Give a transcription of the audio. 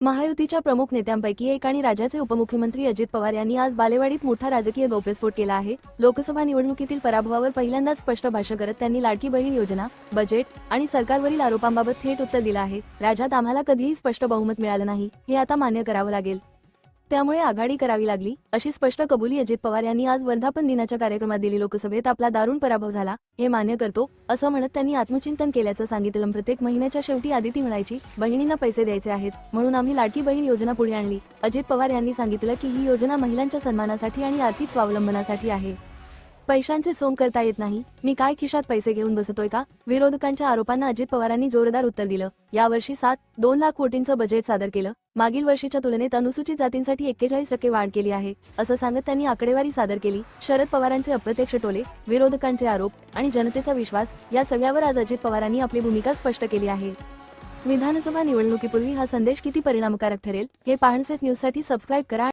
महायुतीच्या प्रमुख नेत्यांपैकी एक आणि राज्याचे उपमुख्यमंत्री अजित पवार यांनी आज बालेवाडीत मोठा राजकीय गौप्यस्फोट केला आहे। लोकसभा निवडणुकीतील पराभवावर पहिल्यांदाच स्पष्ट भाष्य करत त्यांनी लाडकी बहीण योजना, बजेट आणि सरकारवरील आरोपांबाबत थेट उत्तर दिलं आहे। राज्यात आम्हाला कधीही स्पष्ट बहुमत मिळालं नाही, हे आता मान्य करावं लागेल। त्यामुळे आघाडी करावी लागली, अशी स्पष्ट कबुली अजित पवार यांनी आज वर्धापन दिनाच्या कार्यक्रमात दिली। लोकसभेत आपला दारुण पराभव झाला, हे मान्य करतो, असं म्हणत त्यांनी आत्मचिंतन केल्याचं सांगितलं। प्रत्येक महिन्याच्या शेवटी आदिती म्हणायची, बहिणींना पैसे द्यायचे आहेत, म्हणून आम्ही लाडकी बहीण योजना पुढे आणली। अजित पवार यांनी सांगितलं की ही योजना महिलांच्या सन्मानासाठी आणि आर्थिक स्वावलंबनासाठी आहे। पैशांचे सोंग करता येत नाही, मी काय खिशात पैसे घेऊन बसतोय का? विरोधकांच्या आरोपांना अजित पवारांनी जोरदार उत्तर दिलं। यावर्षी 7.2 लाख कोटींचं बजेट सादर केलं, मागील वर्षीच्या तुलनेत अनुसूचित जातींसाठी 41% वाढ केली आहे, असं सांगत त्यांनी आकडेवारी सादर केली। शरद पवारांचे अप्रत्यक्ष टोले, विरोधकांचे आरोप आणि जनतेचा विश्वास या सगळ्यावर आज अजित पवारांनी आपली भूमिका स्पष्ट केली आहे। विधानसभा निवडणुकीपूर्वी हा संदेश किती परिणामकारक ठरेल, हे पाहण्यासाठी न्यूजसाठी सबस्क्राईब करा।